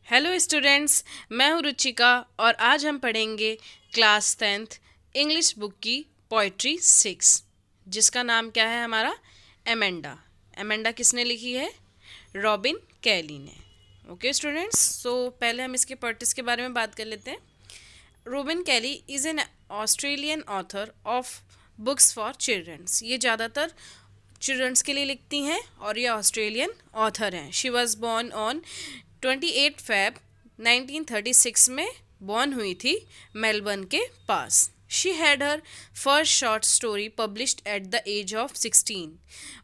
Hello students, मैं हूँ रुचिका और आज हम पढ़ेंगे क्लास 10th इंग्लिश बुक की पोइट्री 6 जिसका नाम क्या है हमारा एमेंडा। एमेंडा किसने लिखी है? रॉबिन कैली ने। ओके स्टूडेंट्स, सो पहले हम इसके पोइट्रीज के बारे में बात कर लेते हैं। Robin Kelly is an Australian author of books for childrens. ये ज़्यादातर चिल्ड्रंस के लिए लिखती हैं और ये ऑस्ट्रेलियन ऑथर हैं। She was born on 28 Feb 1936 में बॉर्न हुई थी मेलबर्न के पास। She had her first short story published at the age of 16।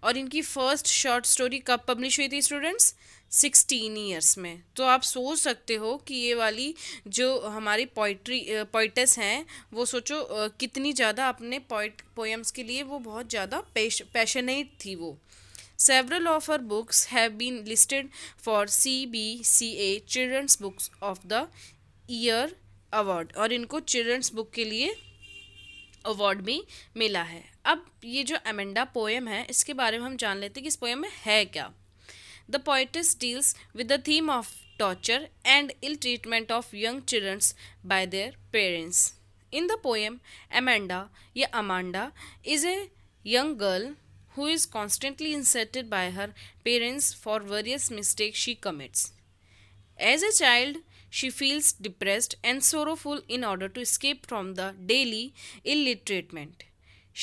और इनकी फर्स्ट शॉर्ट स्टोरी कब पब्लिश हुई थी स्टूडेंट्स? 16 ईयर्स में। तो आप सोच सकते हो कि ये वाली जो हमारी पोइटेस हैं वो सोचो कितनी ज़्यादा अपने पोएम्स के लिए वो बहुत ज़्यादा पैशनेट थी वो। Several of her books have been listed for CBCA Children's Books of the Year Award और इनको चिल्ड्रंस बुक के लिए अवार्ड भी मिला है। अब ये जो एमेंडा पोएम है इसके बारे में हम जान लेते हैं कि इस पोएम में है क्या। The poetess deals with the theme of torture and ill treatment of young children by their parents. In the poem, Amanda is a young girl who is constantly insulted by her parents for various mistakes she commits. As a child, she feels depressed and sorrowful in order to escape from the daily ill treatment.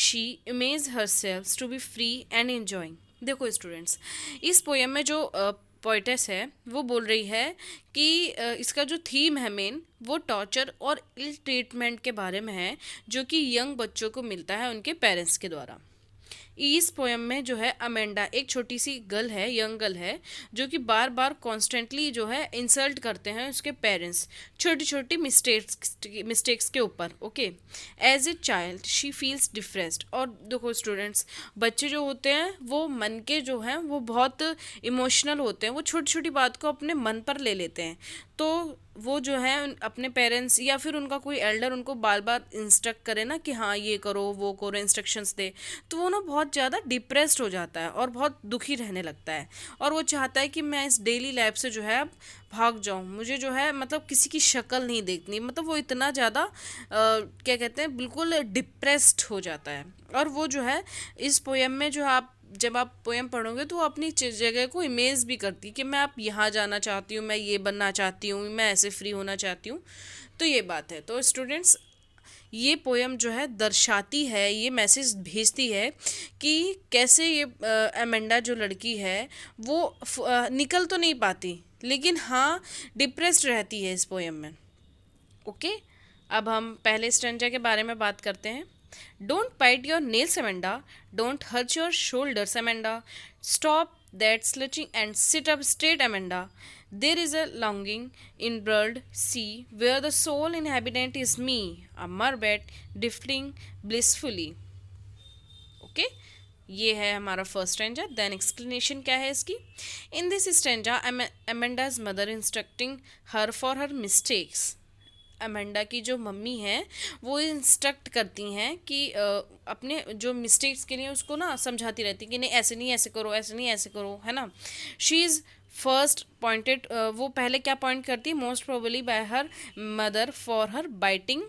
She imagines herself to be free and enjoying. देखो students, इस poem में जो poetess है वो बोल रही है कि इसका जो थीम है मेन वो टॉर्चर और इल ट्रीटमेंट के बारे में है जो कि यंग बच्चों को मिलता है उनके पेरेंट्स के द्वारा। इस पोएम में जो है अमेंडा एक छोटी सी गर्ल है, यंग गर्ल है, जो कि बार बार कॉन्स्टेंटली जो है इंसल्ट करते हैं उसके पेरेंट्स छोटी छोटी मिस्टेक्स के ऊपर। Okay, as a child she feels depressed. और देखो स्टूडेंट्स, बच्चे जो होते हैं वो मन के जो हैं वो बहुत इमोशनल होते हैं, वो छोटी छोटी बात को अपने मन पर ले लेते हैं। तो वो जो है अपने पेरेंट्स या फिर उनका कोई एल्डर उनको बार बार इंस्ट्रक्ट करे ना कि हाँ ये करो वो करो, इंस्ट्रक्शंस दे, तो वो ना बहुत ज़्यादा डिप्रेस्ड हो जाता है और बहुत दुखी रहने लगता है। और वो चाहता है कि मैं इस डेली लाइफ से जो है अब भाग जाऊँ, मुझे जो है मतलब किसी की शक्ल नहीं देखनी। मतलब वो इतना ज़्यादा क्या कहते हैं, बिल्कुल डिप्रेस्ड हो जाता है। और वो जो है इस पोएम में जो आप जब आप पोएम पढ़ोगे तो वो अपनी जगह को इमेज भी करती है कि मैं आप यहाँ जाना चाहती हूँ, मैं ये बनना चाहती हूँ, मैं ऐसे फ्री होना चाहती हूँ। तो ये बात है। तो स्टूडेंट्स, ये पोएम जो है दर्शाती है, ये मैसेज भेजती है कि कैसे ये एमेंडा जो लड़की है वो निकल तो नहीं पाती लेकिन हाँ डिप्रेस्ड रहती है इस पोएम में। ओके, अब हम पहले स्टेंजा के बारे में बात करते हैं। Don't bite your nails, Amanda. Don't hurt your shoulders, Amanda. Stop that slouching and sit up straight, Amanda. There is a longing in broad sea where the sole inhabitant is me, a mermaid drifting blissfully. Okay? ये है हमारा first stanza. Then explanation क्या है इसकी। In this stanza Amanda's mother instructing her for her mistakes. Amanda की जो mummy हैं वो इंस्ट्रक्ट करती हैं कि अपने जो मिस्टेक्स के लिए उसको ना समझाती रहती कि नहीं ऐसे नहीं ऐसे करो, ऐसे नहीं ऐसे करो, है ना। शी इज़ फर्स्ट पॉइंटेड, वो पहले क्या पॉइंट करती है, most probably bye her mother for her biting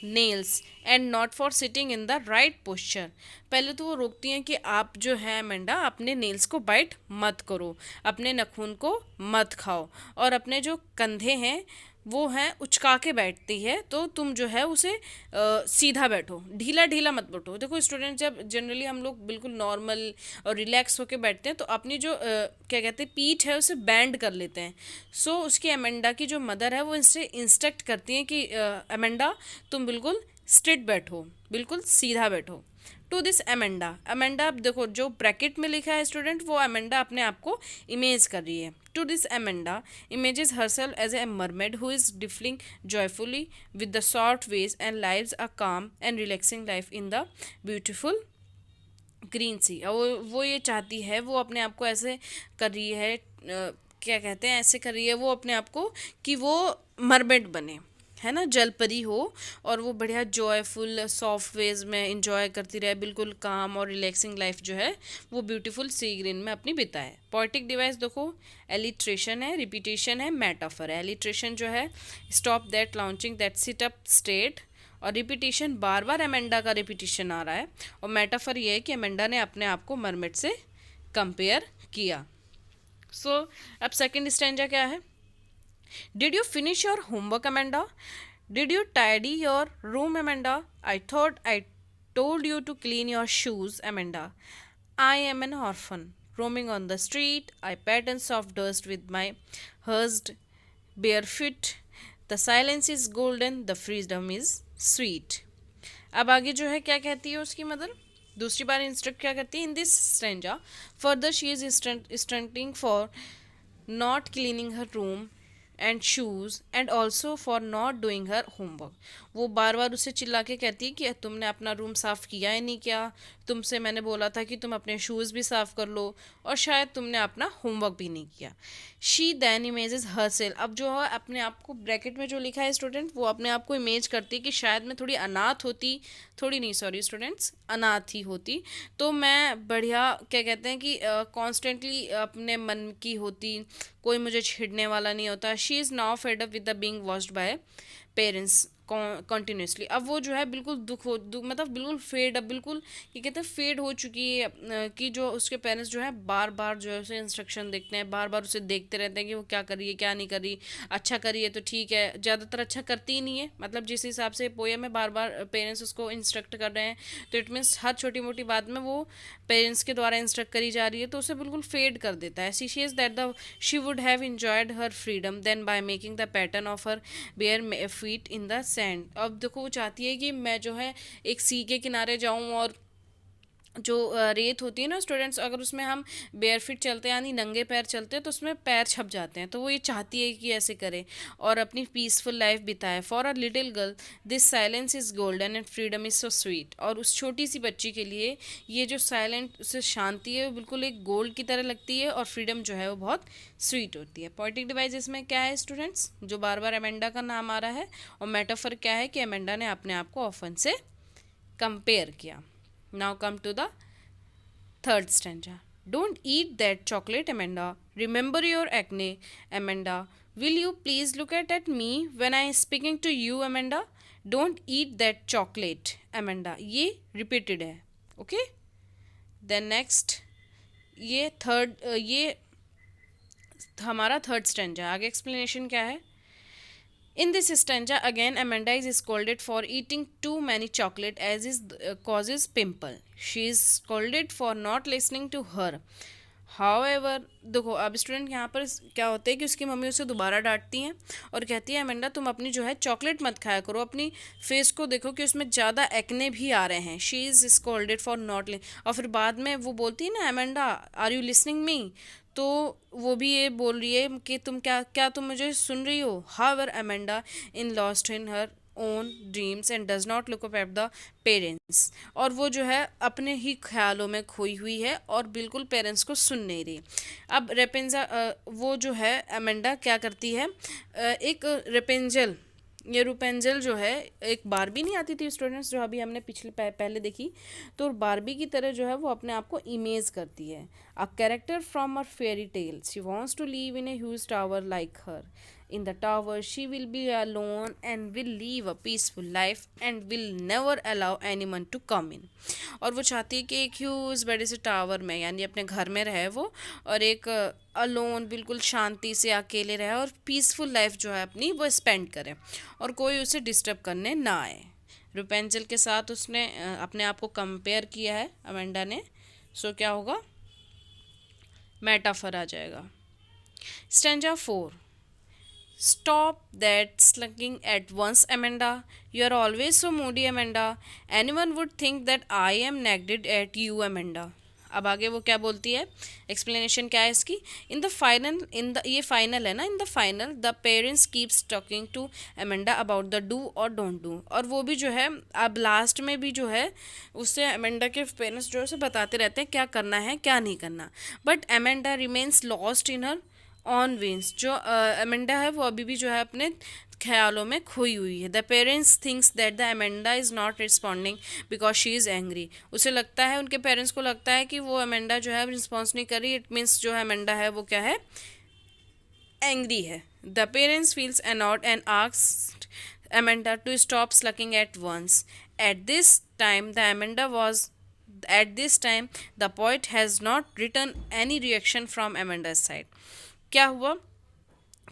nails and not for sitting in the right posture. पहले तो वो रोकती हैं कि आप जो है अमेंडा अपने नेल्स को बाइट मत करो, अपने नाखून को मत खाओ और अपने जो कंधे हैं वो हैं उचका के बैठती है, तो तुम जो है उसे सीधा बैठो, ढीला ढीला मत बैठो। देखो स्टूडेंट, जब जनरली हम लोग बिल्कुल नॉर्मल और रिलैक्स होके बैठते हैं तो अपनी जो क्या कहते हैं पीठ है उसे बैंड कर लेते हैं। सो उसकी अमेंडा की जो मदर है वो इससे इंस्ट्रक्ट करती हैं कि अमेंडा तुम बिल्कुल स्ट्रेट बैठो, बिल्कुल सीधा बैठो। टू दिस अमेंडा, अमेंडा देखो जो ब्रैकेट में लिखा है स्टूडेंट वो अमेंडा अपने आप को इमेज कर रही है। To this Amanda images herself as a mermaid who is drifting joyfully with the short waves and lives a calm and relaxing life in the beautiful green sea. और वो ये चाहती है, वो अपने आप को ऐसे कर रही है, क्या कहते हैं ऐसे कर रही है वो अपने आप को कि वो मरमेड बने। है ना, जलपरी हो, और वो बढ़िया जॉयफुल सॉफ्ट वेज में इंजॉय करती रहे, बिल्कुल काम और रिलैक्सिंग लाइफ जो है वो ब्यूटीफुल सी ग्रीन में अपनी बिताए। पोएटिक डिवाइस देखो, एलिट्रेशन है, रिपीटेशन है, मेटाफर है। एलिट्रेशन जो है stop that launching that sit up state, और रिपीटेशन बार बार एमेंडा का रिपीटेशन आ रहा है, और मेटाफर ये है कि एमेंडा ने अपने आप को मरमेड से कंपेयर किया। सो अब सेकेंड स्टैंजा क्या है? Did you finish your homework, Amanda? Did you tidy your room, Amanda? I thought I told you to clean your shoes, Amanda. I am an orphan, roaming on the street. I patterns of dust with my hushed bare feet. The silence is golden, the freedom is sweet. अब आगे जो है क्या कहती है उसकी mother, दूसरी बार instruct क्या करती है in this stanza. Further she is stunting for not cleaning her room and shoes and also for not doing her homework. वो बार बार उसे चिल्ला के कहती है कि तुमने अपना रूम साफ़ किया है नहीं क्या, तुमसे मैंने बोला था कि तुम अपने शूज़ भी साफ़ कर लो, और शायद तुमने अपना होमवर्क भी नहीं किया। She then imagines herself, अब जो है अपने आप को, ब्रैकेट में जो लिखा है स्टूडेंट, वो अपने आप को इमेज करती है कि शायद मैं थोड़ी अनाथ होती, थोड़ी नहीं सॉरी स्टूडेंट्स, अनाथ ही होती, तो मैं बढ़िया क्या कहते हैं कि कॉन्स्टेंटली अपने मन की होती, कोई मुझे छेड़ने वाला नहीं होता। She is now fed up with the being watched bye parents continuously. अब वो जो है बिल्कुल दुख मतलब बिल्कुल फेड, अब बिल्कुल ये कहते हैं फेड हो चुकी है कि जो उसके पेरेंट्स जो है बार बार जो है उसे इंस्ट्रक्शन देखते हैं, बार बार उसे देखते रहते हैं कि वो क्या कर रही है क्या नहीं कर रही। अच्छा कर रही है तो ठीक है, ज़्यादातर अच्छा करती ही नहीं है, मतलब जिस हिसाब से पोएम में बार बार पेरेंट्स उसको इंस्ट्रक्ट कर रहे हैं, तो इट मीन्स हर छोटी मोटी बात में वो पेरेंट्स के द्वारा इंस्ट्रक्ट करी जा रही है, तो उसे बिल्कुल फेड कर देता है। She is that the she would have enjoyed her freedom then by making the pattern of her bare feet in the sand. अब देखो वो चाहती है कि मैं जो है एक सी के किनारे जाऊं, और जो रेत होती है ना स्टूडेंट्स, अगर उसमें हम बेयर फिट चलते हैं यानी नंगे पैर चलते हैं तो उसमें पैर छप जाते हैं, तो वो ये चाहती है कि ऐसे करे और अपनी पीसफुल लाइफ बिताए। For a little girl this silence is golden and freedom is so sweet. और उस छोटी सी बच्ची के लिए ये जो साइलेंट से शांति है वो बिल्कुल एक गोल्ड की तरह लगती है, और फ्रीडम जो है वो बहुत स्वीट होती है। पोएटिक डिवाइस इसमें क्या है स्टूडेंट्स, जो बार बार एमेंडा का नाम आ रहा है, और मेटाफर क्या है कि एमेंडा ने अपने आप को ऑफन से कंपेयर किया। Now come to the third stanza. Don't eat that chocolate, Amanda. Remember your acne, Amanda. Will you please look at me when I am speaking to you, Amanda? Don't eat that chocolate, Amanda. ये repeated है, okay? Then next, ये third ये हमारा third stanza। आगे explanation क्या है? In this stanza, again, Amanda is scolded for eating too many chocolate as is causes pimple. She is scolded for not listening to her. However, देखो अब student यहाँ पर क्या होता है कि उसकी मम्मी उसे दोबारा डांटती हैं और कहती है अमेंडा तुम अपनी जो है चॉकलेट मत खाया करो, अपनी फेस को देखो कि उसमें ज़्यादा एक्ने भी आ रहे हैं। She is scolded for not, और फिर बाद में वो बोलती है ना Amanda are you listening me, तो वो भी ये बोल रही है कि तुम क्या तुम मुझे सुन रही हो। However Amanda in lost in her own dreams and does not look up at the parents, और वो जो है अपने ही ख्यालों में खोई हुई है और बिल्कुल पेरेंट्स को सुन नहीं रही। अब रेपेंजा वो जो है अमेंडा क्या करती है, एक रेपेंजल, ये रुपेंजल जो है एक बारबी नहीं आती थी स्टूडेंट्स जो अभी हमने पिछले पहले देखी, तो बारबी की तरह जो है वो अपने आप को इमेज करती है। A character from a fairy tale, she wants to live in a huge tower like her. In the tower, she will be alone and will live a peaceful life and will never allow anyone to come in. और वो चाहती है कि एक huge बड़े से tower में यानी अपने घर में रहे वो, और एक अलोन बिल्कुल शांति से अकेले रहे और पीसफुल लाइफ जो है अपनी वो स्पेंड करे और कोई उसे डिस्टर्ब करने ना आए। रुपेंजल के साथ उसने अपने आप को कंपेयर किया है अमेंडा ने, सो क्या होगा, मेटाफर आ जाएगा। Stanza 4, Stop that slunking at once, Amanda. You are always so moody, Amanda. Anyone would think that I am nagged at you, Amanda. अब आगे वो क्या बोलती है, एक्सप्लेनेशन क्या है इसकी। ये फाइनल है ना, in the final the parents keeps talking to Amanda about the do और डोंट डू, और वो भी जो है अब लास्ट में भी जो है उससे अमेंडा के पेरेंट्स जो है उसे बताते रहते हैं क्या करना है क्या नहीं करना। But Amanda remains lost in her own whims, जो अमेंडा है वो अभी भी जो है अपने ख्यालों में खोई हुई है। The parents thinks that the Amanda is not responding because she is angry. उसे लगता है, उनके पेरेंट्स को लगता है कि वो अमेंडा जो है रिस्पॉन्स नहीं कर रही, इट मीन्स जो है अमेंडा है वो क्या है, एंग्री है। The parents feels annoyed and asked Amanda to stop slouching at once. At this time the Amanda was At this time, the poet has not written any reaction from Amanda's side. क्या हुआ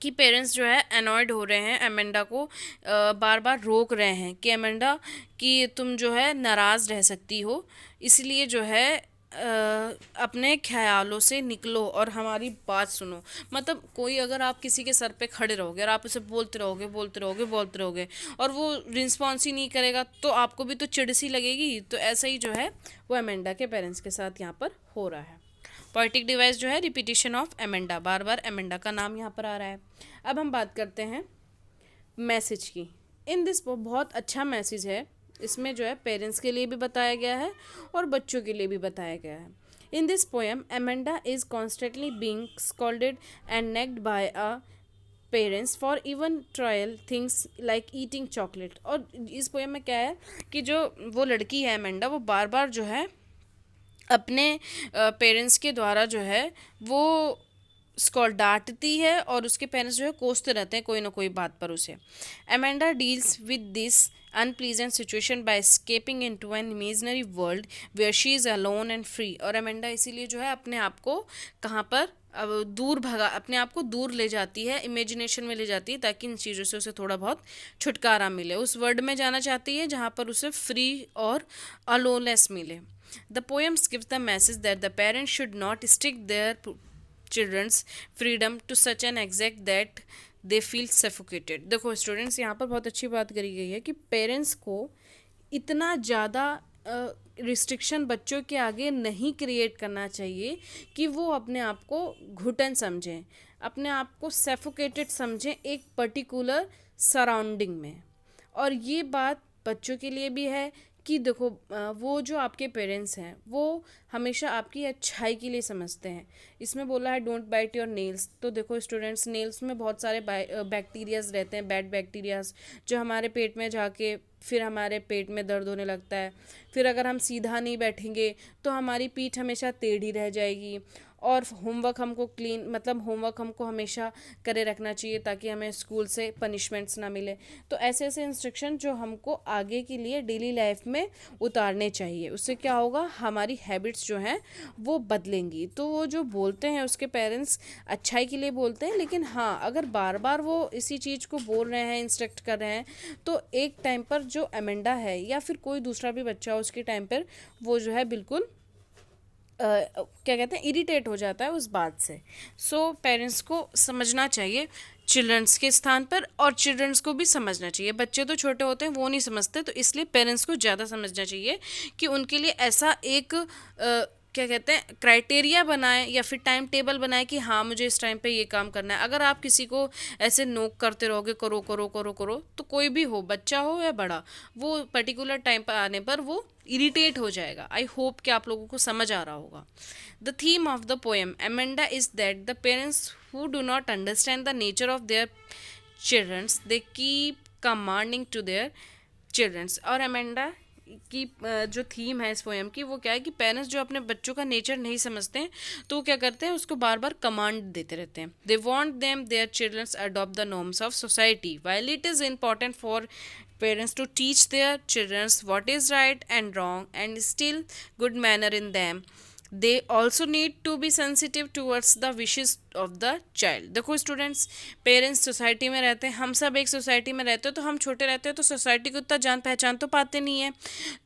कि parents जो है annoyed हो रहे हैं, Amanda को बार बार रोक रहे हैं कि अमेंडा कि तुम जो है नाराज़ रह सकती हो, इसलिए जो है अपने ख्यालों से निकलो और हमारी बात सुनो। मतलब कोई अगर आप किसी के सर पे खड़े रहोगे और आप उसे बोलते रहोगे बोलते रहोगे बोलते रहोगे और वो रिस्पॉन्स ही नहीं करेगा तो आपको भी तो चिढ़ सी लगेगी। तो ऐसा ही जो है वो अमेंडा के पेरेंट्स के साथ यहाँ पर हो रहा है। पोएटिक डिवाइस जो है repetition of Amanda, bar bar Amanda का नाम यहाँ पर आ रहा है। अब हम बात करते हैं मैसेज की। इन दिस बहुत अच्छा मैसेज है, इसमें जो है पेरेंट्स के लिए भी बताया गया है और बच्चों के लिए भी बताया गया है। In this poem Amanda is constantly being scolded and nagged by a parents for even trivial things like eating chocolate. और इस पोएम में क्या है कि जो वो लड़की है अमेंडा, वो बार बार जो है अपने पेरेंट्स के द्वारा जो है वो उसको डांटती है और उसके पेरेंट्स जो है कोसते रहते हैं कोई ना कोई बात पर उसे। Amanda deals with this unpleasant situation bye escaping into an imaginary world where she is alone and free। और अमेंडा इसीलिए जो है अपने आप को कहाँ पर अब दूर भगा, अपने आप को दूर ले जाती है, इमेजिनेशन में ले जाती है ताकि इन चीज़ों से उसे थोड़ा बहुत छुटकारा मिले। उस वर्ल्ड में जाना चाहती है जहाँ पर उसे फ्री और अलोनलेस मिले। The poem gives the message that the parents should not stick their children's freedom to such an extent that they feel suffocated। देखो स्टूडेंट्स, यहाँ पर बहुत अच्छी बात करी गई है कि पेरेंट्स को इतना ज़्यादा रिस्ट्रिक्शन बच्चों के आगे नहीं क्रिएट करना चाहिए कि वो अपने आप को घुटन समझें, अपने आप को सफोकेटेड समझें एक पर्टिकुलर सराउंडिंग में। और ये बात बच्चों के लिए भी है कि देखो वो जो आपके पेरेंट्स हैं वो हमेशा आपकी अच्छाई के लिए समझते हैं। इसमें बोला है डोंट बाइट योर नेल्स। तो देखो स्टूडेंट्स, नेल्स में बहुत सारे बैक्टीरियाज रहते हैं, बैड बैक्टीरियाज, जो हमारे पेट में जाके फिर हमारे पेट में दर्द होने लगता है। फिर अगर हम सीधा नहीं बैठेंगे तो हमारी पीठ हमेशा टेढ़ी रह जाएगी। और होमवर्क हमको क्लीन, मतलब होमवर्क हमको हमेशा करे रखना चाहिए ताकि हमें स्कूल से पनिशमेंट्स ना मिले। तो ऐसे ऐसे इंस्ट्रक्शन जो हमको आगे के लिए डेली लाइफ में उतारने चाहिए, उससे क्या होगा, हमारी हैबिट्स जो हैं वो बदलेंगी। तो वो जो बोलते हैं उसके पेरेंट्स अच्छाई के लिए बोलते हैं, लेकिन हाँ अगर बार बार वो इसी चीज़ को बोल रहे हैं, इंस्ट्रक्ट कर रहे हैं, तो एक टाइम पर जो अमेंडा है या फिर कोई दूसरा भी बच्चा हो उसके टाइम पर वो जो है बिल्कुल क्या कहते हैं, इरिटेट हो जाता है उस बात से। सो पेरेंट्स को समझना चाहिए चिल्ड्रंस के स्थान पर, और चिल्ड्रंस को भी समझना चाहिए। बच्चे तो छोटे होते हैं, वो नहीं समझते, तो इसलिए पेरेंट्स को ज़्यादा समझना चाहिए कि उनके लिए ऐसा एक क्या कहते हैं क्राइटेरिया बनाए या फिर टाइम टेबल बनाए कि हाँ मुझे इस टाइम पे ये काम करना है। अगर आप किसी को ऐसे नोक करते रहोगे करो करो करो करो, तो कोई भी हो, बच्चा हो या बड़ा, वो पर्टिकुलर टाइम पर आने पर वो इरिटेट हो जाएगा। आई होप कि आप लोगों को समझ आ रहा होगा। The theme of the poem Amanda is that the parents who do not understand the nature of their childrens they keep commanding to their childrens. और अमेंडा की जो थीम है इस पोएम की वो क्या है कि पेरेंट्स जो अपने बच्चों का नेचर नहीं समझते हैं तो वो क्या करते हैं, उसको बार बार कमांड देते रहते हैं। They want them their childrens adopt the norms of society while it is important for parents to teach their children what is right and wrong and still good manner in them, they also need to be sensitive towards the wishes of the child। देखो students, parents society में रहते हैं, हम सब एक society में रहते हैं, तो हम छोटे रहते हैं तो सोसाइटी को उतना जान पहचान तो पाते नहीं है।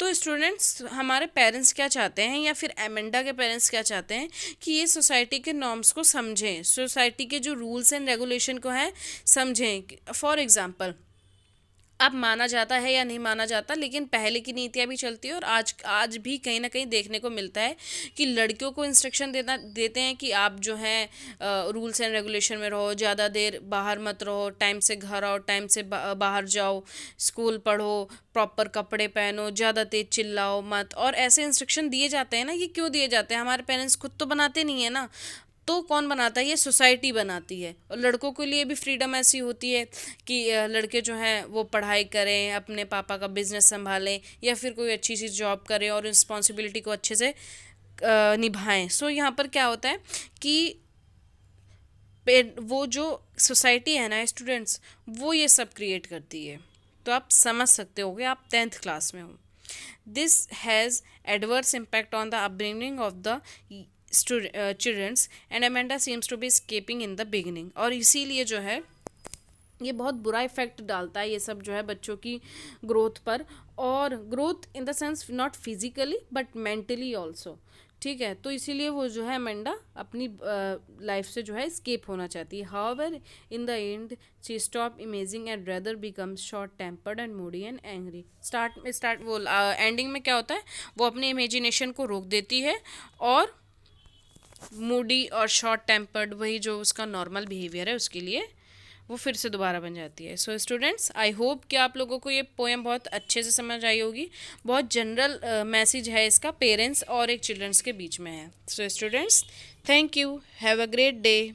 तो स्टूडेंट्स, हमारे पेरेंट्स क्या चाहते हैं या फिर अमेंडा के पेरेंट्स क्या चाहते हैं कि ये सोसाइटी के नॉर्म्स को समझें, सोसाइटी के जो रूल्स एंड रेगुलेशन को है समझें। फॉर एग्जाम्पल, अब माना जाता है या नहीं माना जाता, लेकिन पहले की नीतियाँ भी चलती है और आज भी कहीं ना कहीं देखने को मिलता है कि लड़कियों को इंस्ट्रक्शन देते हैं कि आप जो हैं रूल्स एंड रेगुलेशन में रहो, ज़्यादा देर बाहर मत रहो, टाइम से घर आओ, टाइम से बाहर जाओ, स्कूल पढ़ो, प्रॉपर कपड़े पहनो, ज़्यादा तेज चिल्लाओ मत। और ऐसे इंस्ट्रक्शन दिए जाते हैं ना, ये क्यों दिए जाते हैं, हमारे पेरेंट्स खुद तो बनाते नहीं है ना। तो कौन बनाता है? ये सोसाइटी बनाती है। और लड़कों के लिए भी फ्रीडम ऐसी होती है कि लड़के जो हैं वो पढ़ाई करें, अपने पापा का बिजनेस संभालें, या फिर कोई अच्छी सी जॉब करें और रिस्पॉन्सिबिलिटी को अच्छे से निभाएं। सो यहाँ पर क्या होता है कि वो जो सोसाइटी है ना स्टूडेंट्स, वो ये सब क्रिएट करती है। तो आप समझ सकते होगे, आप 10th क्लास में हो। This has adverse impact on the upbringing of the childrens and Amanda seems to be escaping in the beginning. और इसीलिए जो है ये बहुत बुरा इफेक्ट डालता है ये सब जो है बच्चों की ग्रोथ पर, और growth in the sense not physically but mentally also. ठीक है, तो इसीलिए वो जो है अमेंडा अपनी लाइफ से जो है स्केप होना चाहती है। However in the end she stop imaging and rather becomes short tempered and Moody and angry. Start वो एंडिंग में क्या होता है, वो अपनी इमेजिनेशन को रोक देती है और मूडी और शॉर्ट टेम्पर्ड, वही जो उसका नॉर्मल बिहेवियर है उसके लिए वो फिर से दोबारा बन जाती है। सो स्टूडेंट्स, आई होप कि आप लोगों को ये पोएम बहुत अच्छे से समझ आई होगी। बहुत जनरल मैसेज है इसका, पेरेंट्स और एक चिल्ड्रंस के बीच में है। So students, thank you, have a great day.